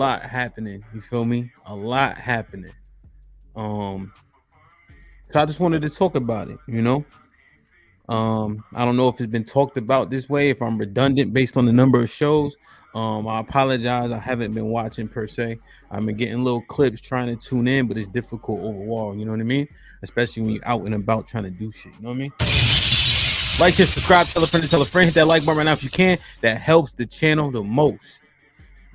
lot happening. You feel me? A lot happening. Um, so I just wanted to talk about it. I don't know if it's been talked about this way. If I'm redundant based on the number of shows, I apologize. I haven't been watching per se. I've been getting little clips trying to tune in, but it's difficult overall. You know what I mean? Especially when you're out and about trying to do shit. You know what I mean? Like, share, subscribe, tell a friend, hit that like button right now if you can. That helps the channel the most.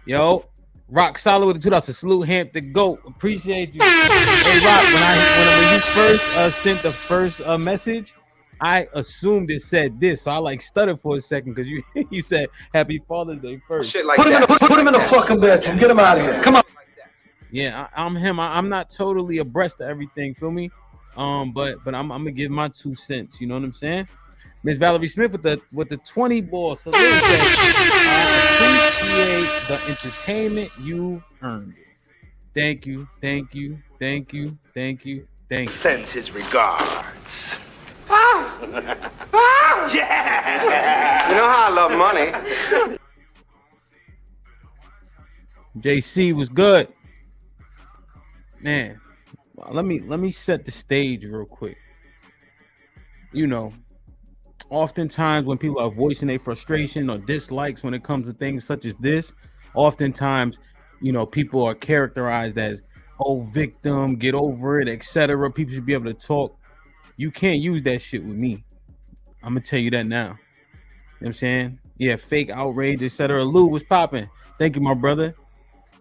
Yo, rock solid with the $2. Salute Hamp the GOAT. Appreciate you. Hey Rock, when you first sent the first message, I assumed it said this, so I like stuttered for a second because you you said Happy Father's Day first. Shit like put him in the fucking bedroom. Get him out of here. Come on. Yeah, I'm him. I'm not totally abreast of everything. Feel me? But I'm gonna give my 2 cents. You know what I'm saying? Miss Valerie Smith with the 20 ball. So I appreciate the entertainment you earned it. Thank you. Sends his regards. Yeah. You know how I love money. JC was good. Man, let me set the stage real quick. Oftentimes when people are voicing their frustration or dislikes when it comes to things such as this, oftentimes, people are characterized as, oh, victim, get over it, etc. People should be able to talk. You can't use that shit with me. I'm gonna tell you that now. You know what I'm saying? Yeah, fake outrage, etc. Lou was popping. Thank you, my brother.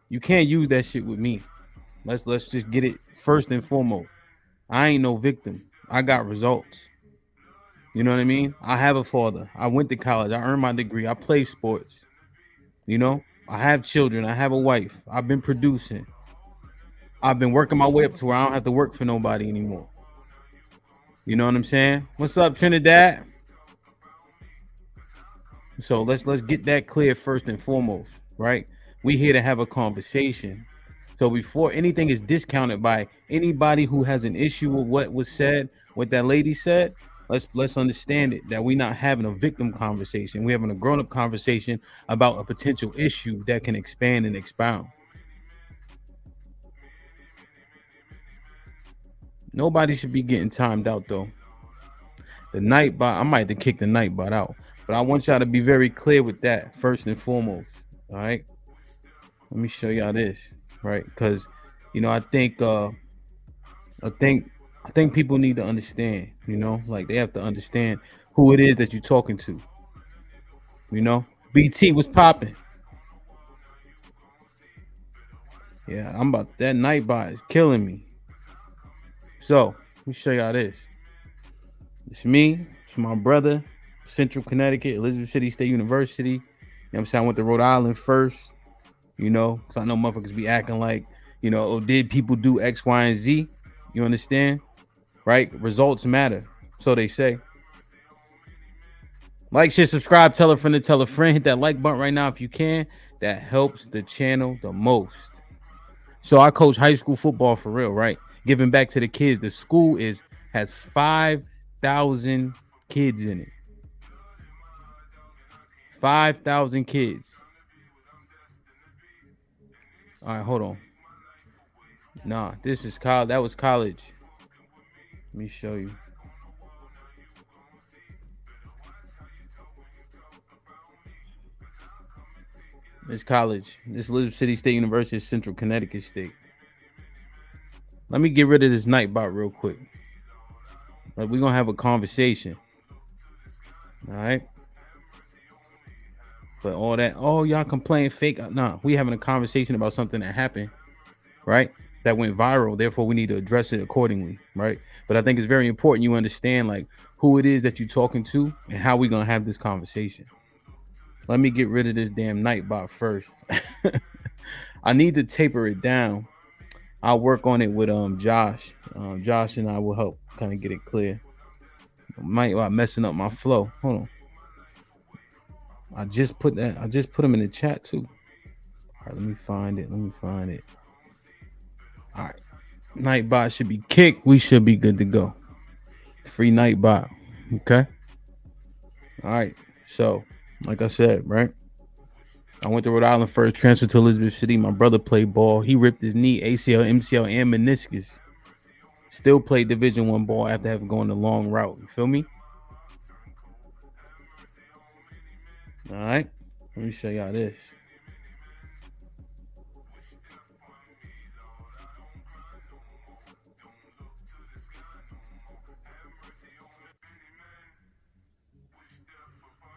You can't use that shit with me. Let's just get it first and foremost. I ain't no victim. I got results. You know what I mean? I have a father. I went to college. I earned my degree. I play sports. I have children. I have a wife. I've been producing. I've been working my way up to where I don't have to work for nobody anymore. You know what I'm saying? What's up, Trinidad? So let's get that clear first and foremost, right? We here to have a conversation. So before anything is discounted by anybody who has an issue with what was said, what that lady said, let's understand it, that we're not having a victim conversation. We're having a grown-up conversation about a potential issue that can expand and expound. Nobody should be getting timed out though. The Nightbot, I might have to kick the Nightbot out, but I want y'all to be very clear with that first and foremost. All right. Let me show y'all this, right? Because I think people need to understand, like they have to understand who it is that you're talking to. BT was popping. Yeah, I'm about that Nightbot is killing me. So let me show y'all this. It's me, it's my brother, Central Connecticut, Elizabeth City State University. You know what I'm saying? I went to Rhode Island first, because I know motherfuckers be acting like, oh, did people do X, Y, and Z? You understand? Right? Results matter. So they say. Like, share, subscribe, tell a friend to tell a friend. Hit that like button right now if you can. That helps the channel the most. So I coach high school football for real, right? Giving back to the kids. The school has 5,000 kids in it. 5,000 kids. All right, hold on. Nah, this is college. That was college. Let me show you. This college. This Elizabeth City State University, Central Connecticut State. Let me get rid of this Nightbot real quick. Like, we're going to have a conversation. All right? But all that, oh, y'all complain fake. Nah, we having a conversation about something that happened, right? That went viral. Therefore, we need to address it accordingly, right? But I think it's very important you understand, like, who it is that you're talking to and how we're going to have this conversation. Let me get rid of this damn Nightbot first. I need to taper it down. I'll work on it with Josh. Josh and I will help kind of get it clear. Might be messing up my flow. Hold on. I just put him in the chat too. All right, let me find it. All right. Nightbot should be kicked. We should be good to go. Free Nightbot. Okay. All right. So, like I said, right? I went to Rhode Island first, transferred to Elizabeth City. My brother played ball. He ripped his knee, ACL, MCL, and meniscus. Still played Division I ball after having gone the long route. You feel me? All right. Let me show y'all this.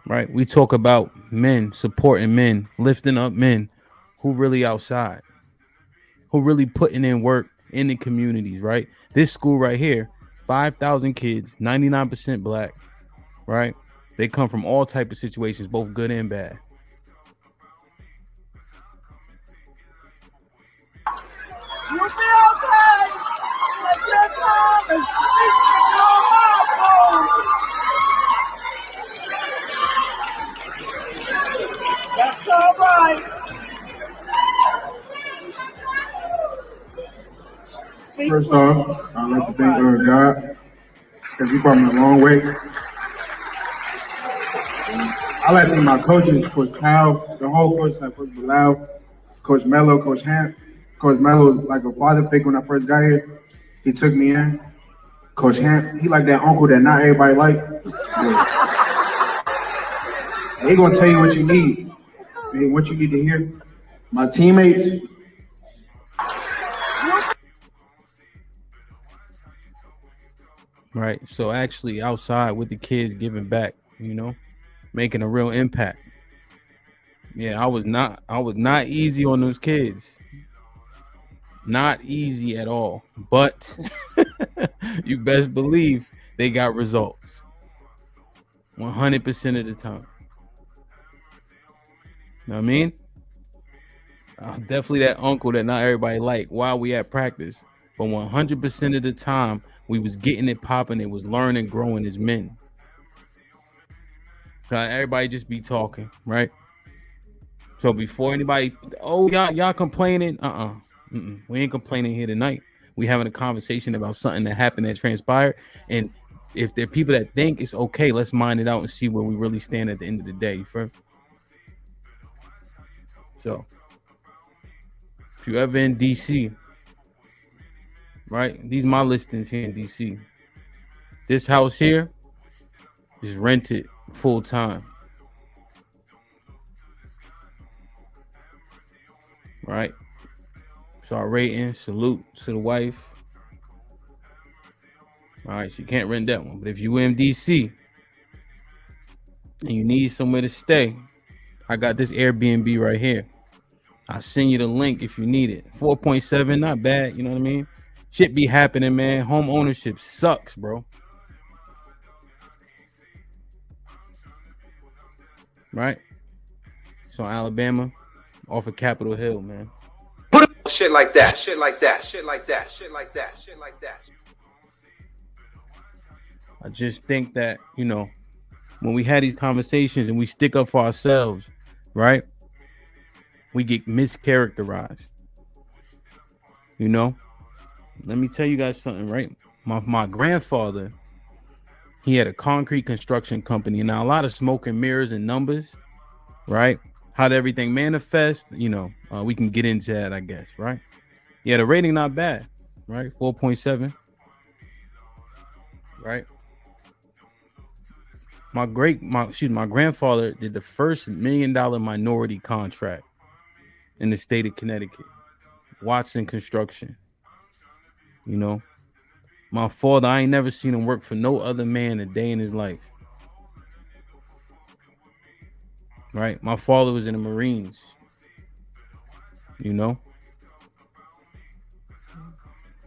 Right. We talk about men supporting men, lifting up men who really outside, who really putting in work in the communities, right? This school right here, 5,000 kids, 99% black, right? They come from all type of situations, both good and bad. You'll be okay. Take your time and speak to your heart. That's all right. First off, I'd like to thank God because He brought me a long way. I like to thank my coaches, Coach Powell, the whole coach, like Coach Bilal, Coach Mello, Coach Hamp. Coach Mello was like a father figure when I first got here. He took me in. Coach Hamp, he like that uncle that not everybody like. He gonna tell you what you need, and what you need to hear. My teammates, Right. So actually outside with the kids giving back, making a real impact. Yeah, I was not easy on those kids. Not easy at all. But you best believe they got results. 100% of the time. Know what I mean? Definitely that uncle that not everybody like while we at practice. But 100% of the time we was getting it popping, it was learning, growing as men. Everybody just be talking, right? So before anybody, oh y'all complaining, we ain't complaining here tonight. We having a conversation about something that happened that transpired, and if there are people that think it's okay, let's mind it out and see where we really stand at the end of the day. You feel? So if you ever in DC, right? These my listings here in DC. This house here is rented full time, right? So our rating, salute to the wife. All right, she can't rent that one. But if you in DC and you need somewhere to stay, I got this Airbnb right here. I'll send you the link if you need it. 4.7, not bad. You know what I mean? Shit be happening, man. Home ownership sucks, bro. Right? So Alabama, off of Capitol Hill, man. Shit like that, shit like that, shit like that, shit like that, shit like that. I just think that, when we had these conversations and we stick up for ourselves, right? We get mischaracterized. Let me tell you guys something, right? My grandfather, he had a concrete construction company. Now, a lot of smoke and mirrors and numbers, right? How did everything manifest? We can get into that, I guess, right? Yeah, the rating not bad, right? 4.7, right? My grandfather did the first $1 million minority contract in the state of Connecticut. Watson Construction. My father, I ain't never seen him work for no other man a day in his life. Right? My father was in the Marines.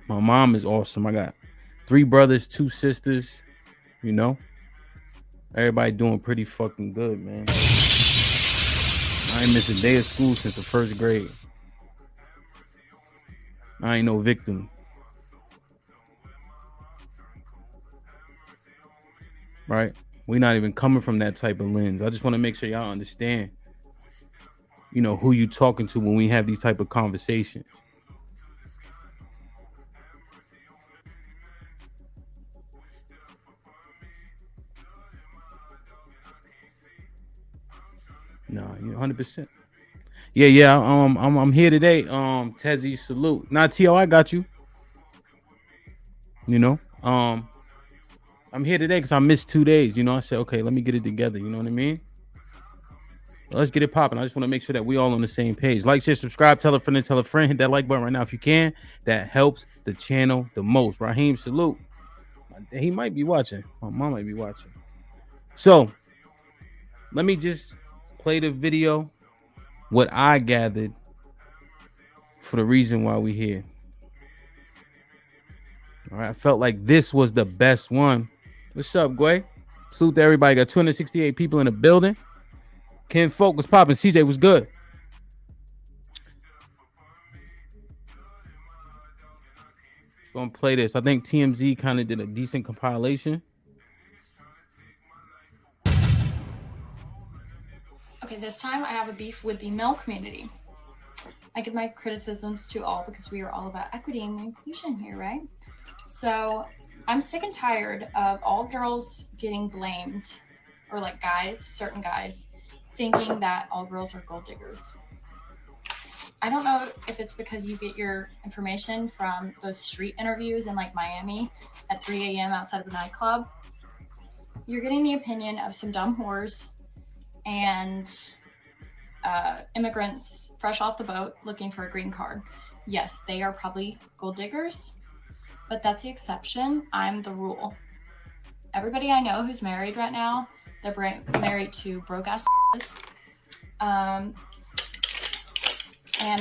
My mom is awesome. I got 3 brothers, 2 sisters. Everybody doing pretty fucking good, man. I ain't missed a day of school since the 1st grade. I ain't no victim. Right? We're not even coming from that type of lens. I just want to make sure y'all understand, who you talking to when we have these type of conversations. No, 100%. Yeah. I'm here today. Tezzy, salute. Nah, T.O., I got you. You know, I'm here today because I missed 2 days. You know, I said, okay, let me get it together. You know what I mean? Let's get it popping. I just want to make sure that we all on the same page. Like, share, subscribe, tell a friend, and tell a friend. Hit that like button right now if you can. That helps the channel the most. Raheem, salute. He might be watching. My mom might be watching. So let me just play the video. What I gathered for the reason why we here. All right, I felt like this was the best one. What's up, Gway? Salute to everybody. Got 268 people in the building. Ken Folk was popping. CJ was good. Just gonna play this. I think TMZ kind of did a decent compilation. Okay, this time I have a beef with the male community. I give my criticisms to all because we are all about equity and inclusion here, right? So I'm sick and tired of all girls getting blamed, or like guys, certain guys, thinking that all girls are gold diggers. I don't know if it's because you get your information from those street interviews in like Miami at 3 a.m. outside of a nightclub. You're getting the opinion of some dumb whores and immigrants fresh off the boat looking for a green card. Yes, they are probably gold diggers, but that's the exception. I'm the rule. Everybody I know who's married right now, they're married to broke ass and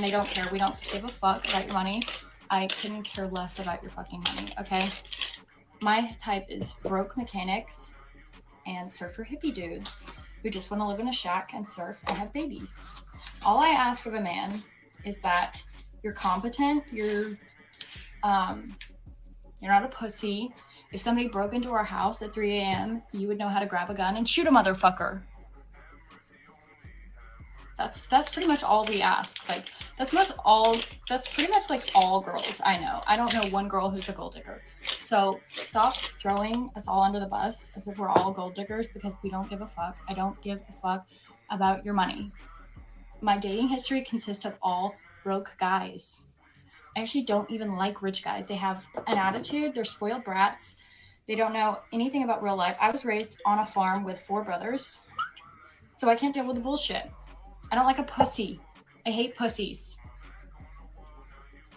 they don't care. We don't give a fuck about your money. I couldn't care less about your fucking money, okay? My type is broke mechanics and surfer hippie dudes who just want to live in a shack and surf and have babies. All I ask of a man is that you're competent, you're not a pussy. If somebody broke into our house at 3 a.m., you would know how to grab a gun and shoot a motherfucker. That's pretty much all we ask. Like that's pretty much like all girls I know. I don't know one girl who's a gold digger. So stop throwing us all under the bus as if we're all gold diggers because we don't give a fuck. I don't give a fuck about your money. My dating history consists of all broke guys. I actually don't even like rich guys. They have an attitude. They're spoiled brats. They don't know anything about real life. I was raised on a farm with 4 brothers, so I can't deal with the bullshit. I don't like a pussy. I hate pussies.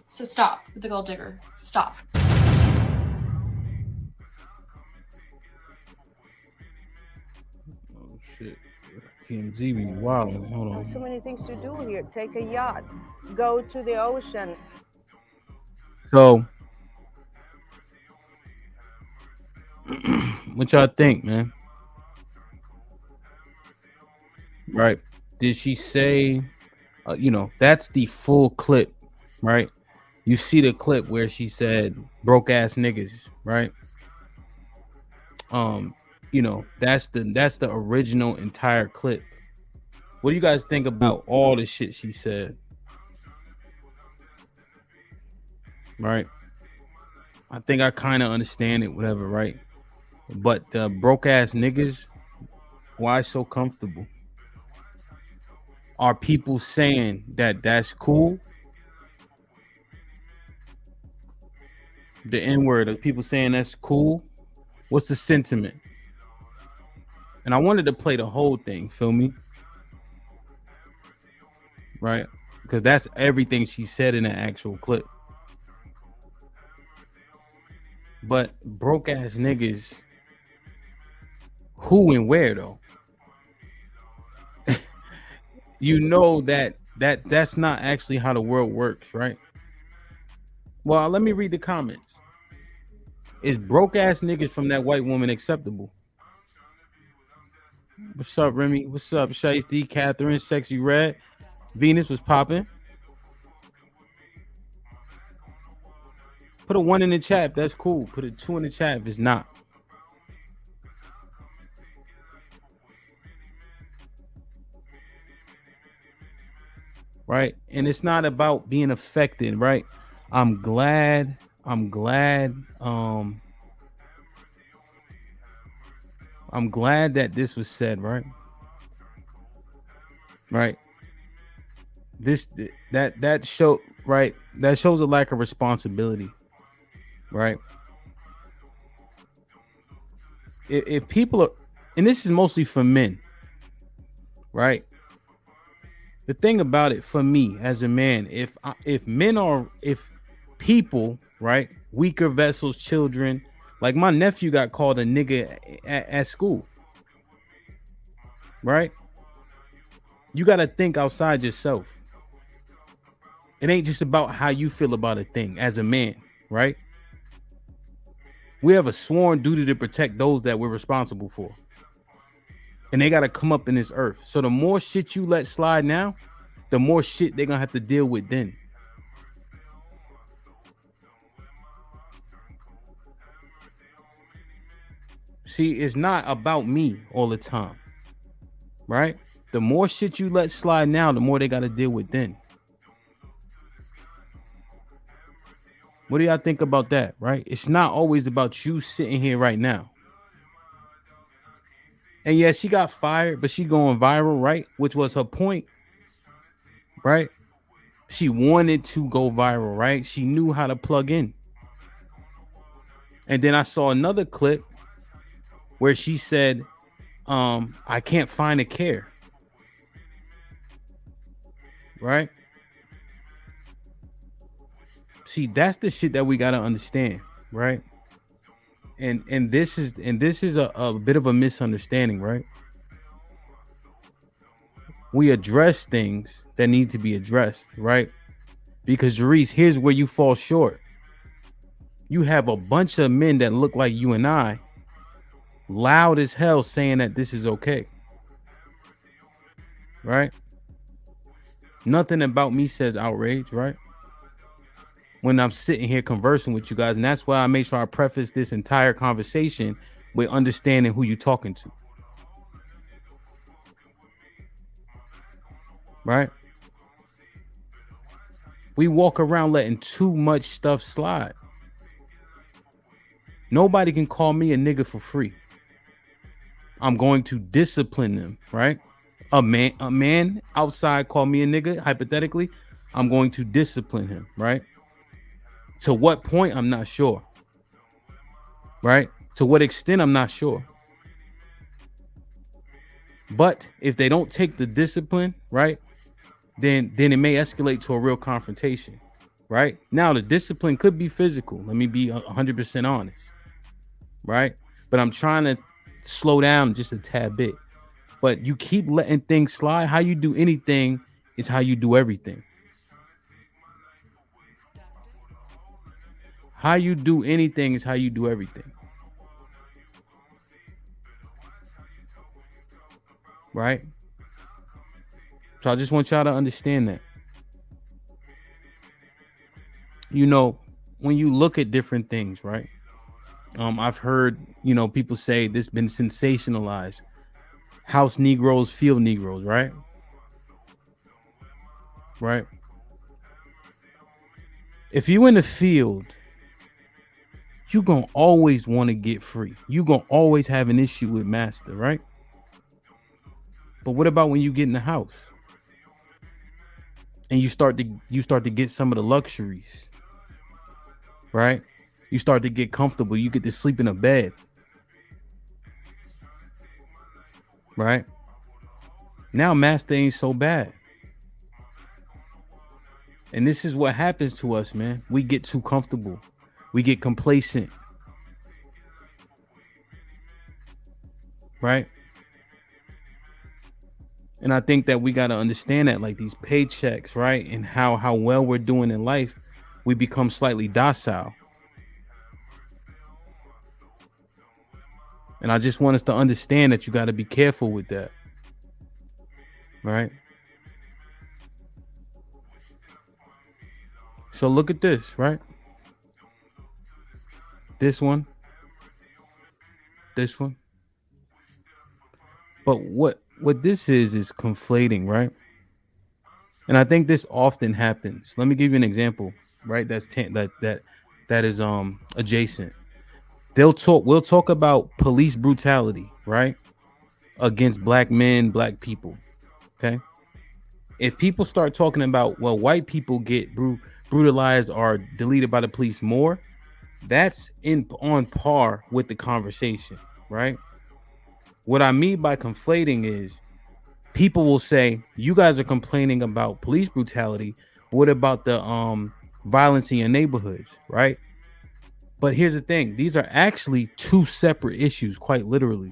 So stop with the gold digger. Stop. Oh shit. TMZ be wild. Hold on. So many things to do here. Take a yacht. Go to the ocean. So what y'all think, man? Right. Did she say, that's the full clip, right? You see the clip where she said broke ass niggas, right? That's the original entire clip. What do you guys think about all the shit she said? Right. I think I kind of understand it, whatever, right? But the broke ass niggas, why so comfortable? Are people saying that that's cool? The N-word, are people saying that's cool? What's the sentiment? And I wanted to play the whole thing, feel me? Right? Because that's everything she said in the actual clip. But broke ass niggas, who and where though? You know that's not actually how the world works, right? Well, let me read the comments. Is broke ass niggas from that white woman acceptable? What's up, Remy? What's up, Shiesty, Catherine, Sexy Red? Venus was popping. Put a 1 in the chat if that's cool. Put a 2 in the chat if it's not. Right? And it's not about being affected, right? I'm glad that this was said, right? Right. that show right. That shows a lack of responsibility, right? If people are, and this is mostly for men, right? The thing about it for me as a man, if people, right, weaker vessels, children, like my nephew got called a nigga at school, right? You got to think outside yourself. It ain't just about how you feel about a thing as a man, right? We have a sworn duty to protect those that we're responsible for. And they got to come up in this earth. So the more shit you let slide now, the more shit they're going to have to deal with then. See, it's not about me all the time, right? The more shit you let slide now, the more they got to deal with then. What do y'all think about that, right? It's not always about you sitting here right now. And yeah, she got fired, but she going viral, right? Which was her point, right? She wanted to go viral, right? She knew how to plug in. And then I saw another clip where she said, I can't find a care. Right? See, that's the shit that we gotta understand, right? And this is a bit of a misunderstanding, right? We address things that need to be addressed, right? Because Jerice, here's where you fall short. You have a bunch of men that look like you and I, loud as hell, saying that this is okay, right? Nothing about me says outrage, right? When I'm sitting here conversing with you guys, and that's why I make sure I preface this entire conversation with understanding who you're talking to, right? We walk around letting too much stuff slide. Nobody can call me a nigga for free. I'm going to discipline them, right? A man outside call me a nigga, hypothetically, I'm going to discipline him, right? To what point, I'm not sure, right? To what extent, I'm not sure. But if they don't take the discipline, right, then it may escalate to a real confrontation, right? Now, the discipline could be physical. Let me be 100% honest, right? But I'm trying to slow down just a tad bit. But you keep letting things slide. How you do anything is how you do everything. How you do anything is how you do everything. Right? So I just want y'all to understand that. You know, when you look at different things, right? I've heard, people say this been sensationalized. House Negroes, field Negroes, right? Right. If you in the field, you gonna always want to get free. You gonna always have an issue with master, right? But what about when you get in the house and you start to get some of the luxuries, right? You start to get comfortable. You get to sleep in a bed, right? Now master ain't so bad. And this is what happens to us, man. We get too comfortable. We get complacent. Right? And I think that we got to understand that, like, these paychecks, right? And how well we're doing in life, we become slightly docile. And I just want us to understand that you got to be careful with that. Right? So look at this, right? This one. But what this is conflating, right? And I think this often happens. Let me give you an example, right? That is adjacent. We'll talk about police brutality, right? Against black men, black people. Okay. If people start talking about, well, white people get brutalized or deleted by the police more, that's on par with the conversation, right? What I mean by conflating is people will say, you guys are complaining about police brutality. What about the violence in your neighborhoods, right? But here's the thing, these are actually two separate issues, quite literally,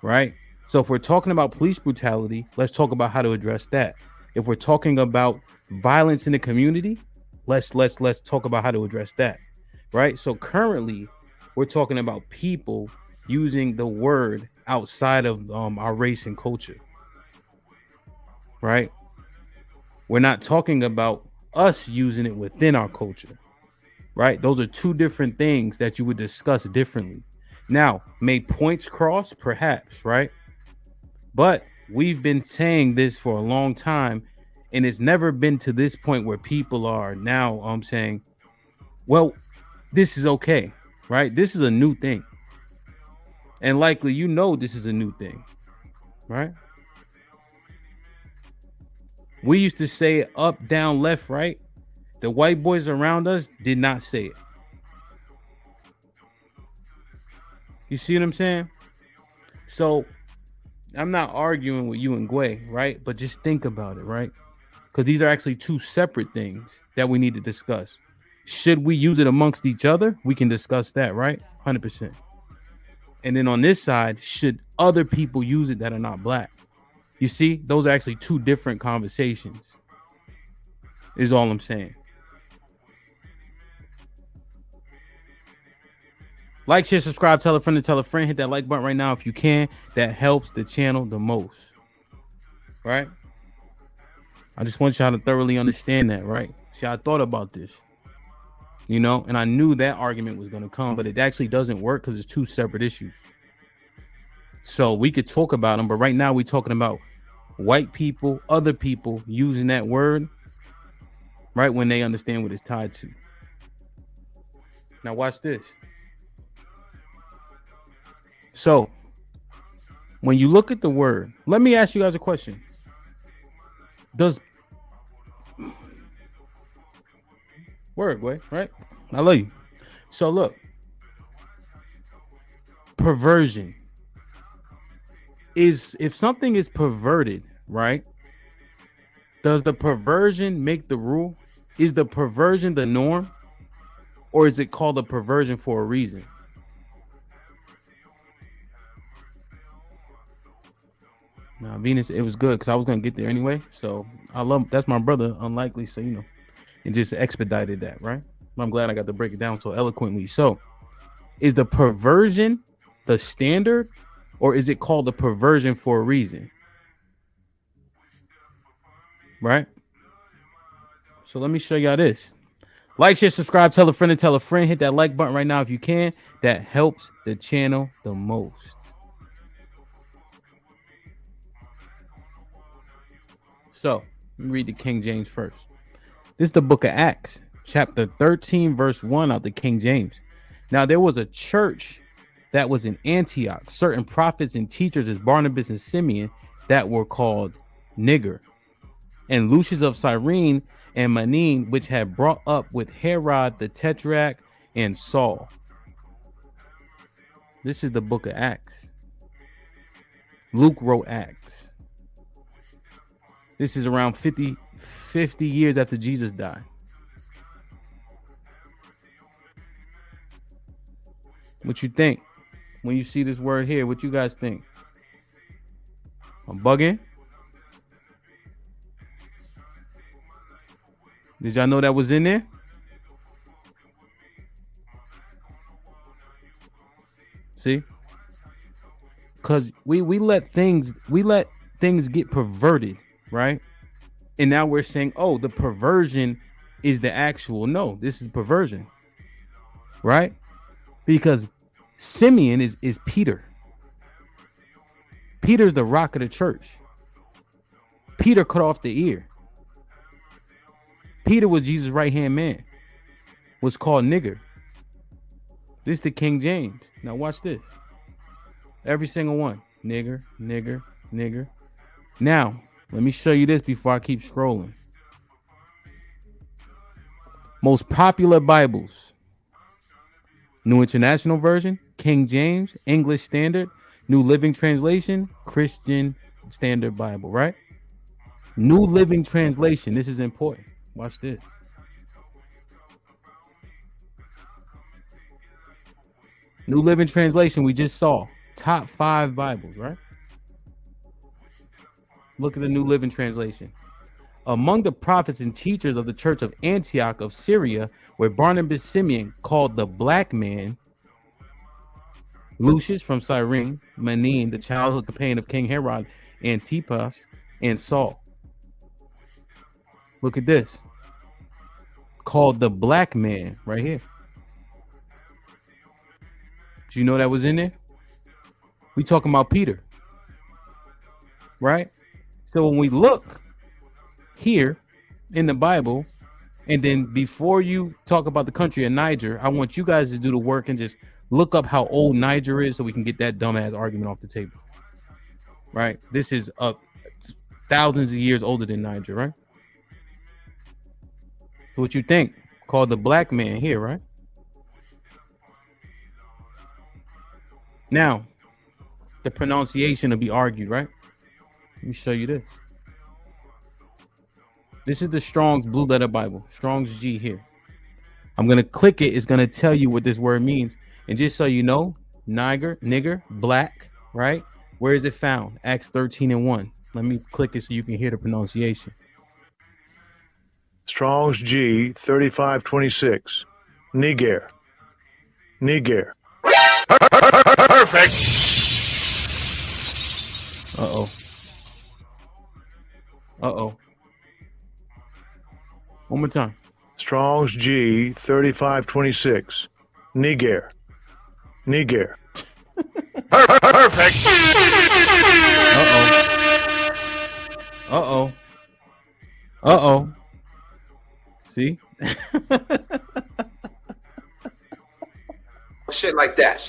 right? So if we're talking about police brutality, let's talk about how to address that. If we're talking about violence in the community, let's talk about how to address that, right? So currently, we're talking about people using the word outside of our race and culture, right? We're not talking about us using it within our culture, right? Those are two different things that you would discuss differently. Now, may points cross? Perhaps, right? But we've been saying this for a long time, and it's never been to this point where people are now saying, well, this is okay, right? This is a new thing. And likely, this is a new thing, right? We used to say up, down, left, right. The white boys around us did not say it. You see what I'm saying? So I'm not arguing with you and Gway, right? But just think about it, right? Because these are actually two separate things that we need to discuss. Should we use it amongst each other? We can discuss that, right? 100%. And then on this side, should other people use it that are not black? You see, those are actually two different conversations, is all I'm saying. Like, share, subscribe, tell a friend to tell a friend. Hit that like button right now if you can. That helps the channel the most, right? I just want y'all to thoroughly understand that, right? See, I thought about this, and I knew that argument was going to come, but it actually doesn't work because it's two separate issues. So we could talk about them, but right now we're talking about white people, other people using that word, right, when they understand what it's tied to. Now watch this. So when you look at the word, let me ask you guys a question. Word, way, right? I love you. So look, perversion is, if something is perverted, right? Does the perversion make the rule? Is the perversion the norm? Or is it called a perversion for a reason? Now, Venus, it was good because I was going to get there anyway. So that's my brother, Unlikely. So, it just expedited that, right? I'm glad I got to break it down so eloquently. So is the perversion the standard, or is it called a perversion for a reason? Right? So let me show y'all this. Like, share, subscribe, tell a friend to tell a friend. Hit that like button right now if you can. That helps the channel the most. So let me read the King James first. This is the book of Acts, chapter 13, verse 1 out the King James. Now, there was a church that was in Antioch, certain prophets and teachers as Barnabas and Simeon that were called Nigger, and Lucius of Cyrene and Manaen, which had brought up with Herod the Tetrarch and Saul. This is the book of Acts. Luke wrote Acts. This is around 50 years after Jesus died. What you think when you see this word here? What you guys think? I'm bugging? Did y'all know that was in there? See? Because we let things get perverted, right? And now we're saying, oh, the perversion is the actual. No, this is perversion, right? Because Simeon is Peter. Peter's the rock of the church. Peter cut off the ear. Peter was Jesus' right-hand man. Was called Nigger. This is the King James. Now watch this. Every single one. Nigger, nigger, nigger. Now, Let me show you this before I keep scrolling. Most popular Bibles: New International Version, King James, English Standard, New Living Translation, Christian Standard Bible, right? New Living Translation. This is important. Watch this. New Living Translation, we just saw. Top 5 Bibles, right? Look at the New Living Translation. Among the prophets and teachers of the church of Antioch of Syria were Barnabas Simeon, called the Black Man, Lucius from Cyrene, Manaen, the childhood companion of King Herod, Antipas, and Saul. Look at this. Called the Black Man right here. Do you know that was in there? We talking about Peter, right? So when we look here in the Bible, and then before you talk about the country of Niger, I want you guys to do the work and just look up how old Niger is so we can get that dumbass argument off the table, right? This is thousands of years older than Niger, right? So what you think? Called the Black Man here, right? Now, the pronunciation will be argued, right? Let me show you this. This is the Strong's Blue Letter Bible, Strong's G here. I'm going to click it. It's going to tell you what this word means. And just so you know, nigger, black, right? Where is it found? Acts 13:1. Let me click it so you can hear the pronunciation. Strong's G 3526. Niger. Perfect. Uh-oh. One more time. Strong's G 3526. Niger. Perfect. Uh-oh. See? Shit like that.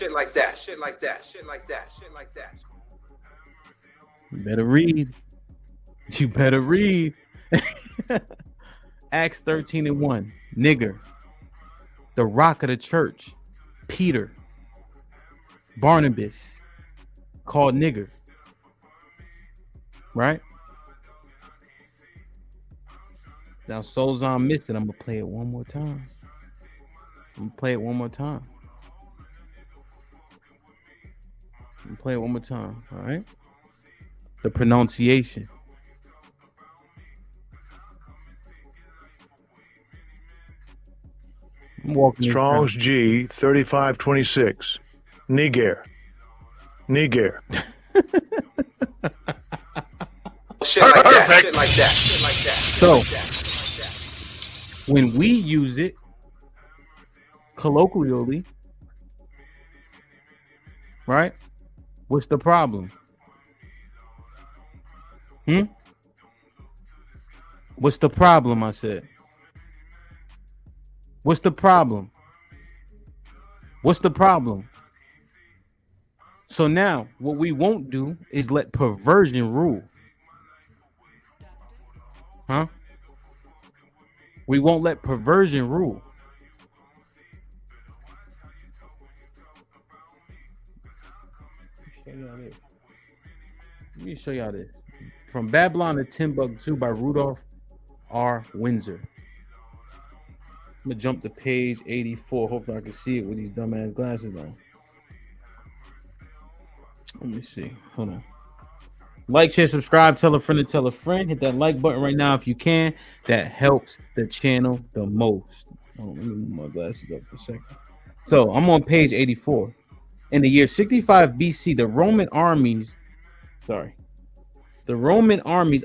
You better read. Acts 13:1. Nigger. The rock of the church. Peter. Barnabas. Called nigger. Right? Now Sozon missed it. I'm going to play it one more time. All right? The pronunciation. I'm walking Strong's G 3526. Niger. Shit like that. So, when we use it colloquially, right? What's the problem? What's the problem? I said. What's the problem? So now, what we won't do is let perversion rule. We won't let perversion rule. Let me show y'all this. From Babylon to Timbuktu by Rudolph R. Windsor. I'm gonna jump to page 84. Hopefully I can see it with these dumbass glasses on. Let me see. Hold on. Like, share, subscribe, tell a friend to tell a friend. Hit that like button right now if you can. That helps the channel the most. Hold on, let me move my glasses up for a second. So I'm on page 84. In the year 65 BC, the Roman armies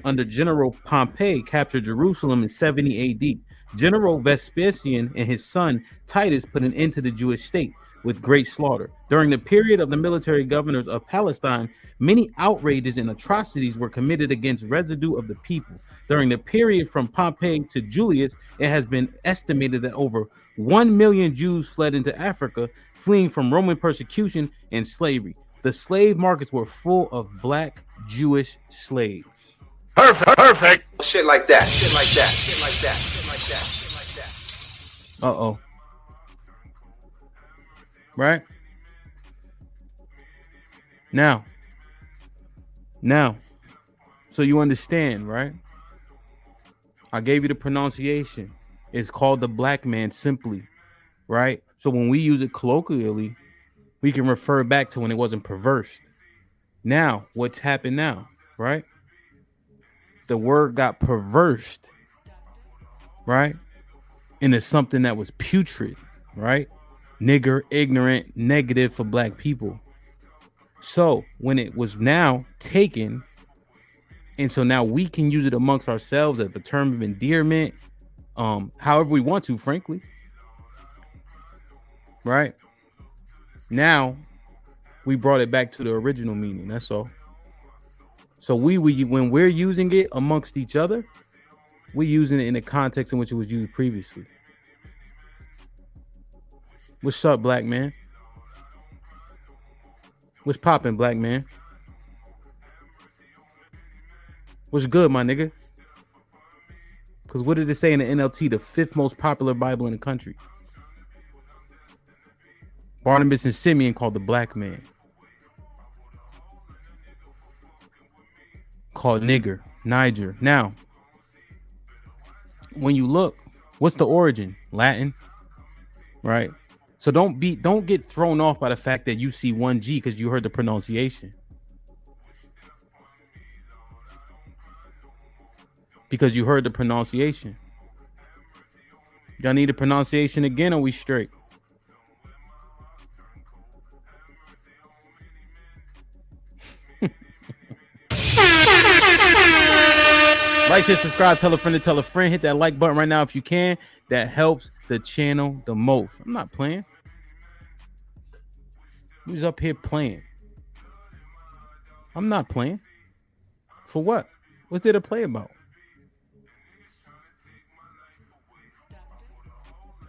under General Pompey captured Jerusalem in 70 AD. General Vespasian and his son Titus put an end to the Jewish state with great slaughter. During the period of the military governors of Palestine, many outrages and atrocities were committed against residue of the people. During the period from Pompey to Julius, it has been estimated that over 1 million Jews fled into Africa, fleeing from Roman persecution and slavery. The slave markets were full of black Jewish slaves. Perfect. Shit like that. Shit like that. Shit like that. Shit like that. Shit like that. Uh-oh. Right? Now, so you understand, right? I gave you the pronunciation. It's called the black man simply, right? So when we use it colloquially, we can refer back to when it wasn't perversed. Now, what's happened now, right? The word got perversed, right? Into something that was putrid, right? Nigger, ignorant, negative for black people. So when it was now taken, and so now we can use it amongst ourselves as a term of endearment, however we want to, frankly. Right? Now we brought it back to the original meaning. That's all. So we when we're using it amongst each other, we're using it in the context in which it was used previously. What's up, black man? What's poppin', black man? What's good, my nigga? Because what did it say in the NLT, the 5th most popular Bible in the country? Barnabas and Simeon called the black man. Called nigger, Niger. Now, when you look, what's the origin? Latin, right? So don't get thrown off by the fact that you see 1G because you heard the pronunciation. Because you heard the pronunciation. Y'all need a pronunciation again, or we straight? Like, share, subscribe, tell a friend to tell a friend. Hit that like button right now if you can. That helps the channel the most. I'm not playing. Who's up here playing? I'm not playing. For what? What's there to play about?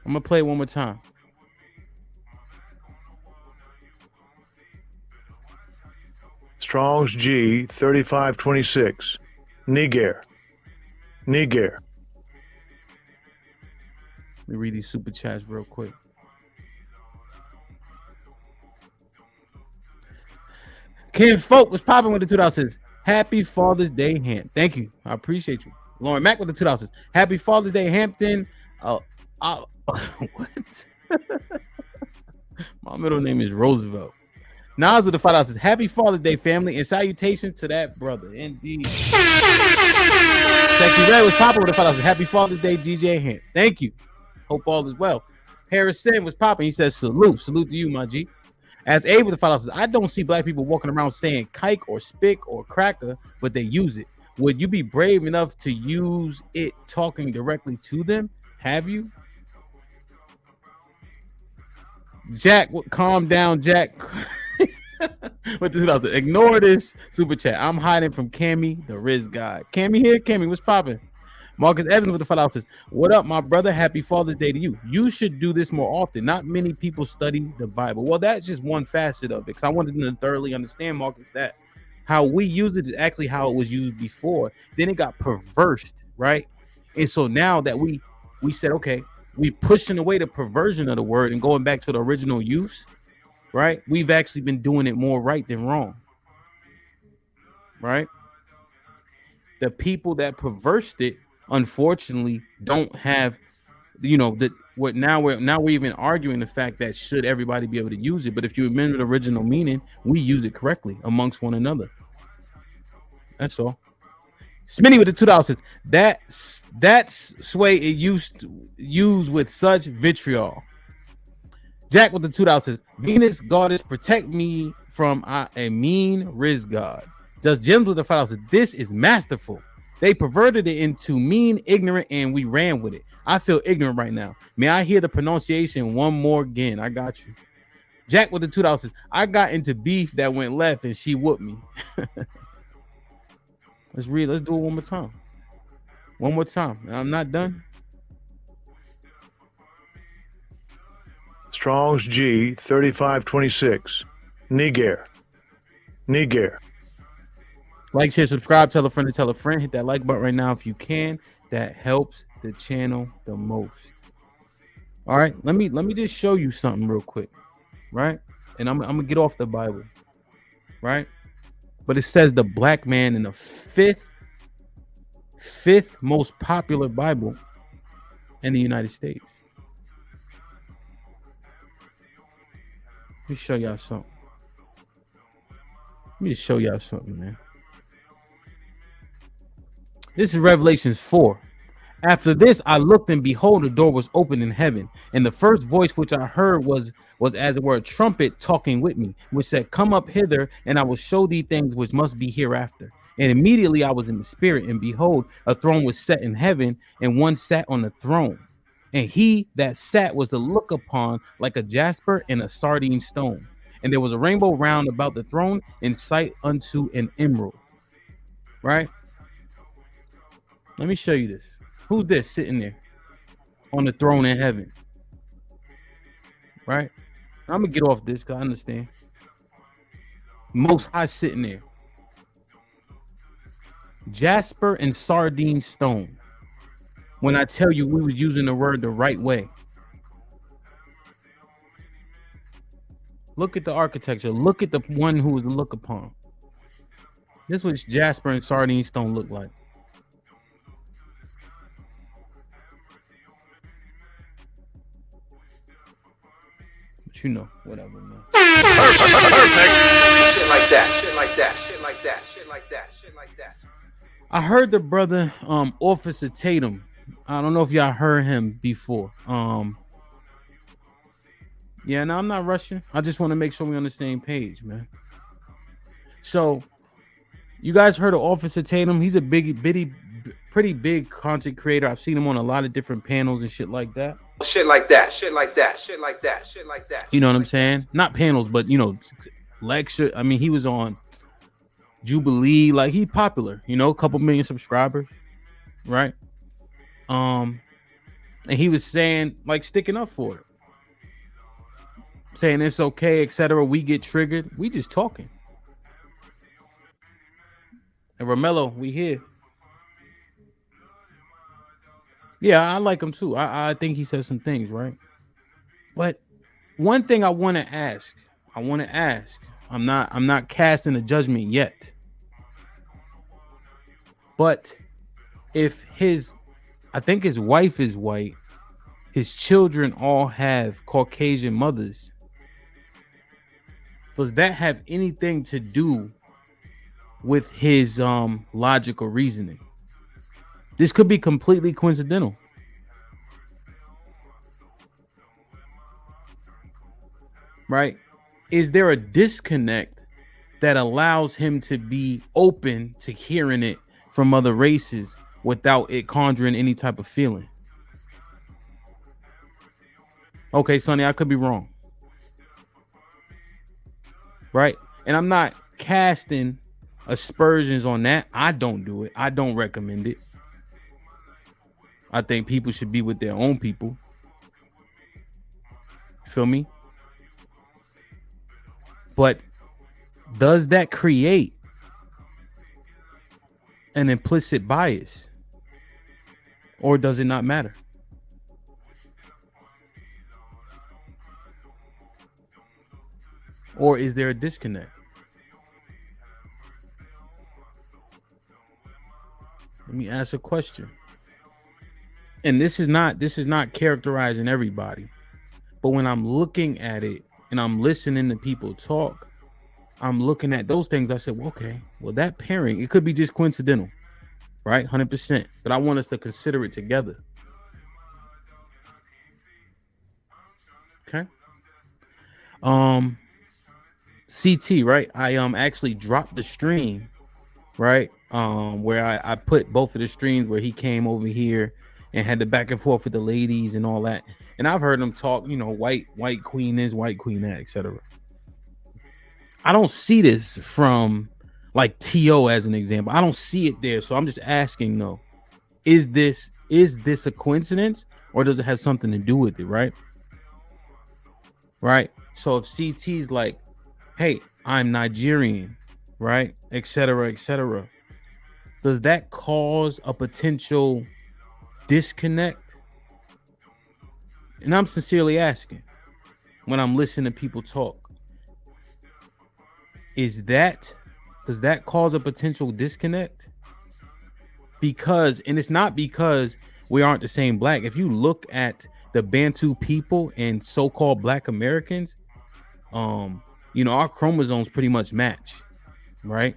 I'm gonna play it one more time. Strong's G 3526. Niger. Niger. Let me read these super chats real quick. Ken Folk was popping with the $2. Happy Father's Day, Hamp. Thank you. I appreciate you. Lauren Mack with the $2. Happy Father's Day, Hampton. What? My middle name is Roosevelt. Nas with the $5. Happy Father's Day, family, and salutations to that brother. Indeed. Sexy Red was popping with the $5. Happy Father's Day, DJ Hamp. Thank you. Hope all is well. Harrison was popping. He says, salute to you, my G. As A with the $5, I don't see black people walking around saying kike or spick or cracker, but they use it. Would you be brave enough to use it talking directly to them? Have you? Jack, calm down, Jack. With the $2. Ignore this super chat. I'm hiding from Cammy, the Riz guy. Cammy here? Cammy, what's popping? Marcus Evans with the $5 says, what up, my brother? Happy Father's Day to you. You should do this more often. Not many people study the Bible. Well, that's just one facet of it, because I wanted them to thoroughly understand, Marcus, that how we use it is actually how it was used before. Then it got perversed, right? And so now that we said, okay, we pushing away the perversion of the word and going back to the original use, right? We've actually been doing it more right than wrong, right? The people that perversed it, unfortunately, don't have, we're even arguing the fact that should everybody be able to use it. But if you remember the original meaning, we use it correctly amongst one another. That's all. Smitty with the $2 says, that's way it used to use with such vitriol. Jack with the $2 says, Venus goddess, protect me from a mean Riz god. Just Gems with the $5 says, this is masterful. They perverted it into mean, ignorant, and we ran with it. I feel ignorant right now. May I hear the pronunciation one more again? I got you. Jack with the $2 says, I got into beef that went left and she whooped me. Let's do it one more time. One more time. I'm not done. Strong's G 3526. Niger. Niger. Like, share, subscribe, tell a friend to tell a friend. Hit that like button right now if you can. That helps the channel the most. All right, let me just show you something real quick, right? And I'm gonna get off the Bible, right? But it says the black man in the fifth most popular Bible in the United States. Let me show y'all something. Let me just show y'all something, man. This is Revelations 4. After this, I looked, and behold, a door was opened in heaven. And the first voice which I heard was as it were a trumpet talking with me, which said, Come up hither, and I will show thee things which must be hereafter. And immediately I was in the spirit, and behold, a throne was set in heaven, and one sat on the throne. And he that sat was to look upon like a jasper and a sardine stone. And there was a rainbow round about the throne, in sight unto an emerald. Right? Let me show you this. Who's this sitting there on the throne in heaven? Right? I'm going to get off this because I understand. Most High sitting there. Jasper and sardine stone. When I tell you we was using the word the right way. Look at the architecture. Look at the one who was to look upon. This is what Jasper and sardine stone look like. But you know, whatever, man. Perfect. Shit like that. Shit like that. Shit like that. Shit like that. Shit like that. I heard the brother, Officer Tatum. I don't know if y'all heard him before. Yeah, no, I'm not rushing. I just want to make sure we're on the same page, man. So, you guys heard of Officer Tatum? He's a pretty big content creator. I've seen him on a lot of different panels and shit like that. Shit like that. Shit like that. Shit like that. Shit like that. You know what I'm saying? Not panels, but lecture. I mean, he was on Jubilee. Like, he's popular. A couple million subscribers, right? And he was saying, like, sticking up for it, saying it's okay, etc. We get triggered. We just talking. And Romello, we here. Yeah, I like him too. I think he says some things, right? But one thing I want to ask, I'm not casting a judgment yet. But if I think his wife is white, his children all have Caucasian mothers, does that have anything to do with his logical reasoning? This could be completely coincidental. Right? Is there a disconnect that allows him to be open to hearing it from other races without it conjuring any type of feeling? Okay, Sonny, I could be wrong. Right? And I'm not casting aspersions on that. I don't do it. I don't recommend it. I think people should be with their own people. Feel me? But does that create an implicit bias? Or does it not matter? Or is there a disconnect? Let me ask a question. And this is not characterizing everybody. But when I'm looking at it and I'm listening to people talk, I'm looking at those things. I said, well, okay, well, that pairing, it could be just coincidental, right? 100%. But I want us to consider it together. Okay. CT, right? I actually dropped the stream, right? Where I put both of the streams where he came over here and had the back and forth with the ladies and all that. And I've heard them talk, white queen is, white queen that, etc. I don't see this from like T.O. as an example. I don't see it there. So I'm just asking, though, is this a coincidence or does it have something to do with it, right? Right. So if CT's like, hey, I'm Nigerian, right, etc., etc. Does that cause a potential disconnect? And I'm sincerely asking, when I'm listening to people talk, does that cause a potential disconnect? Because, and it's not because we aren't the same black. If you look at the Bantu people and so-called Black Americans, our chromosomes pretty much match, right?